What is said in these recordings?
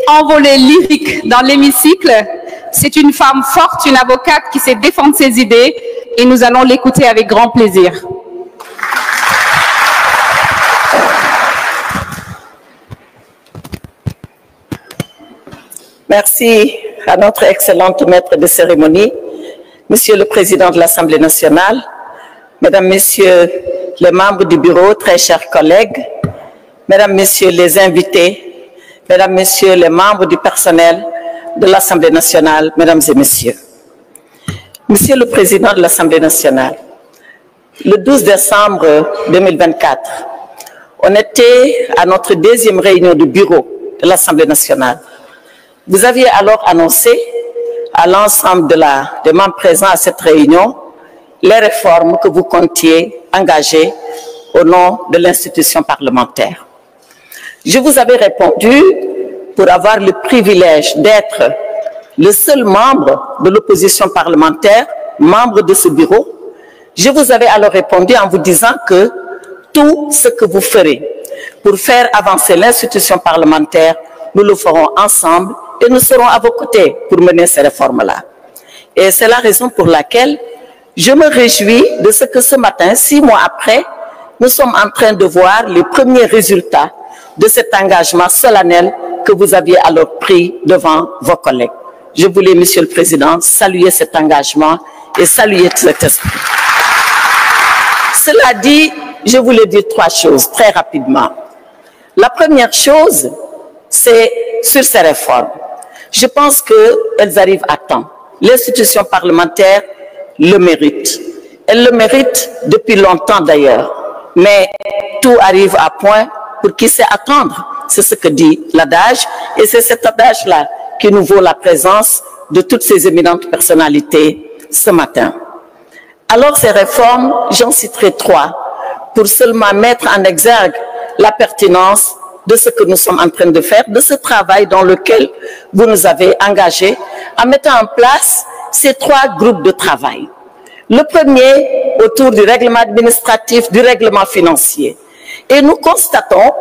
envolée lyrique dans l'hémicycle. C'est une femme forte, une avocate qui sait défendre ses idées et nous allons l'écouter avec grand plaisir. Merci à notre excellente maître de cérémonie, Monsieur le Président de l'Assemblée nationale, Mesdames, Messieurs les membres du bureau, très chers collègues, Mesdames, Messieurs les invités, Mesdames, Messieurs les membres du personnel de l'Assemblée nationale, Mesdames et Messieurs. Monsieur le Président de l'Assemblée nationale, le 12 décembre 2024, on était à notre deuxième réunion du bureau de l'Assemblée nationale. Vous aviez alors annoncé à l'ensemble des membres présents à cette réunion les réformes que vous comptiez engager au nom de l'institution parlementaire. Je vous avais répondu, pour avoir le privilège d'être le seul membre de l'opposition parlementaire, membre de ce bureau, je vous avais alors répondu en vous disant que tout ce que vous ferez pour faire avancer l'institution parlementaire, nous le ferons ensemble et nous serons à vos côtés pour mener ces réformes-là. Et c'est la raison pour laquelle je me réjouis de ce que ce matin, 6 mois après, nous sommes en train de voir les premiers résultats de cet engagement solennel que vous aviez alors pris devant vos collègues. Je voulais, Monsieur le Président, saluer cet engagement et saluer cet esprit. Cela dit, je voulais dire 3 choses très rapidement. La première chose, c'est sur ces réformes. Je pense qu'elles arrivent à temps. L'institution parlementaire le mérite. Elle le mérite depuis longtemps d'ailleurs. Mais tout arrive à point pour qui sait attendre. C'est ce que dit l'adage. Et c'est cet adage-là qui nous vaut la présence de toutes ces éminentes personnalités ce matin. Alors ces réformes, j'en citerai 3 pour seulement mettre en exergue la pertinence de ce que nous sommes en train de faire, de ce travail dans lequel vous nous avez engagés en mettant en place ces 3 groupes de travail. Le premier, autour du règlement administratif, du règlement financier. Et nous constatons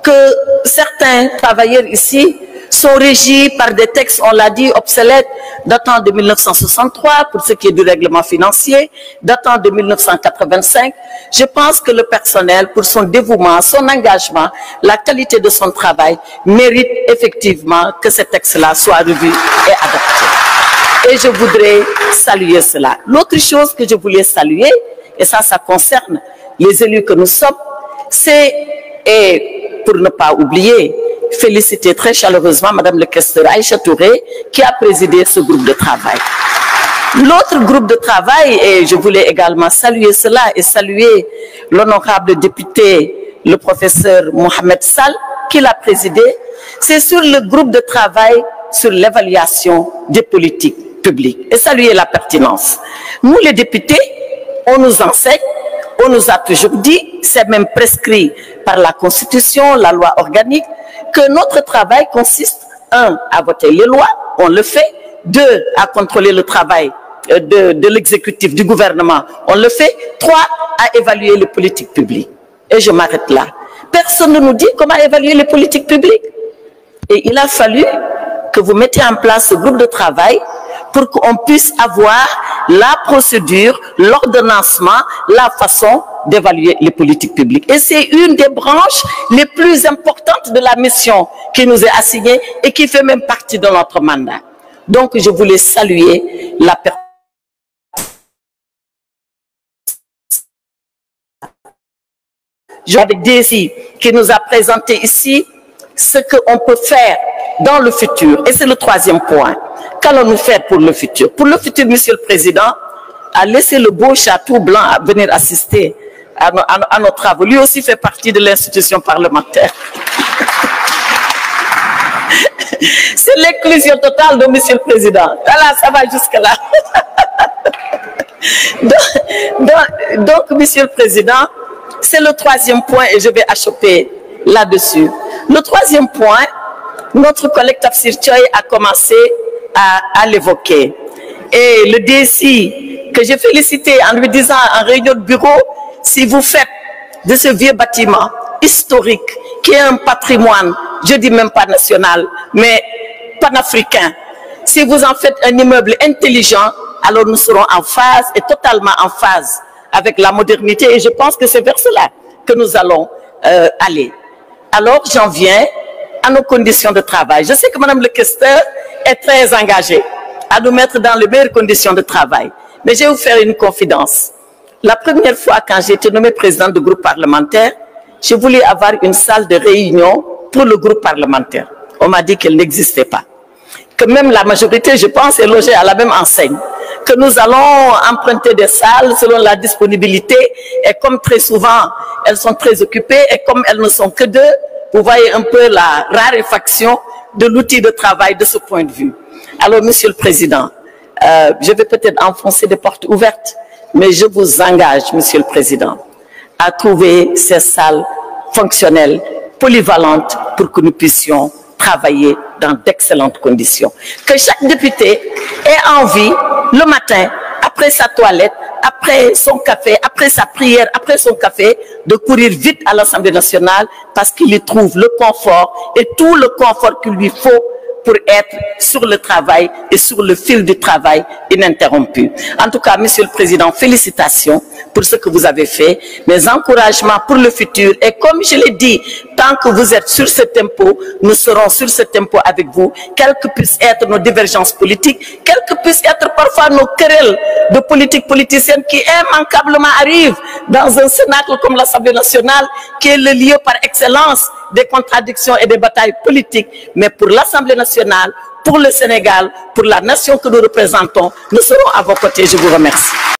que certains travailleurs ici sont régis par des textes, on l'a dit, obsolètes, datant de 1963 pour ce qui est du règlement financier, datant de 1985. Je pense que le personnel, pour son dévouement, son engagement, la qualité de son travail, mérite effectivement que ces textes-là soient revus et adaptés. Et je voudrais saluer cela. L'autre chose que je voulais saluer, et ça concerne les élus que nous sommes, c'est, et pour ne pas oublier, féliciter très chaleureusement Madame le questeur Aïcha Touré qui a présidé ce groupe de travail. L'autre groupe de travail, et je voulais également saluer cela et saluer l'honorable député, le professeur Mohamed Sall, qui l'a présidé, c'est sur le groupe de travail sur l'évaluation des politiques publiques et saluer la pertinence. Nous les députés, on nous enseigne, on nous a toujours dit, c'est même prescrit par la Constitution, la loi organique, que notre travail consiste, 1, à voter les lois, on le fait, 2, à contrôler le travail de l'exécutif, du gouvernement, on le fait, 3, à évaluer les politiques publiques. Et je m'arrête là. Personne ne nous dit comment évaluer les politiques publiques. Et il a fallu que vous mettiez en place ce groupe de travail pour qu'on puisse avoir la procédure, l'ordonnancement, la façon d'évaluer les politiques publiques. Et c'est une des branches les plus importantes de la mission qui nous est assignée et qui fait même partie de notre mandat. Donc je voulais saluer la personne avec DSI qui nous a présenté ici ce qu'on peut faire dans le futur. Et c'est le 3e point. Qu'allons-nous faire pour le futur? Pour le futur, Monsieur le Président a laissé le beau château blanc à venir assister à nos travaux. Lui aussi fait partie de l'institution parlementaire. C'est l'inclusion totale de Monsieur le Président. Voilà, ça va jusque-là. Donc, Monsieur le Président, c'est le 3e point et je vais achoper là-dessus. Le 3e point, notre collègue Tafsir Thioye a commencé à l'évoquer. Et le DSI, que j'ai félicité en lui disant en réunion de bureau, si vous faites de ce vieux bâtiment historique qui est un patrimoine, je dis même pas national, mais panafricain. Si vous en faites un immeuble intelligent, alors nous serons en phase et totalement en phase avec la modernité. Et je pense que c'est vers cela que nous allons aller. Alors j'en viens à nos conditions de travail. Je sais que Madame le questeur est très engagée à nous mettre dans les meilleures conditions de travail. Mais je vais vous faire une confidence. La première fois, quand j'ai été nommée présidente du groupe parlementaire, je voulais avoir une salle de réunion pour le groupe parlementaire. On m'a dit qu'elle n'existait pas. Que même la majorité, je pense, est logée à la même enseigne. Que nous allons emprunter des salles selon la disponibilité. Et comme très souvent, elles sont très occupées et comme elles ne sont que deux, vous voyez un peu la raréfaction de l'outil de travail de ce point de vue. Alors, Monsieur le Président, je vais peut-être enfoncer des portes ouvertes, mais je vous engage, Monsieur le Président, à trouver ces salles fonctionnelles, polyvalentes, pour que nous puissions travailler dans d'excellentes conditions. Que chaque député ait envie, le matin, après sa toilette, après son café, après sa prière, après son café, de courir vite à l'Assemblée nationale parce qu'il y trouve le confort et tout le confort qu'il lui faut pour être sur le travail et sur le fil du travail ininterrompu. En tout cas, Monsieur le Président, félicitations pour ce que vous avez fait, mes encouragements pour le futur. Et comme je l'ai dit, tant que vous êtes sur ce tempo, nous serons sur ce tempo avec vous, quelles que puissent être nos divergences politiques, quelles que puissent être parfois nos querelles de politique politicienne qui immanquablement arrivent dans un cénacle comme l'Assemblée nationale, qui est le lieu par excellence des contradictions et des batailles politiques. Mais pour l'Assemblée nationale, pour le Sénégal, pour la nation que nous représentons, nous serons à vos côtés. Je vous remercie.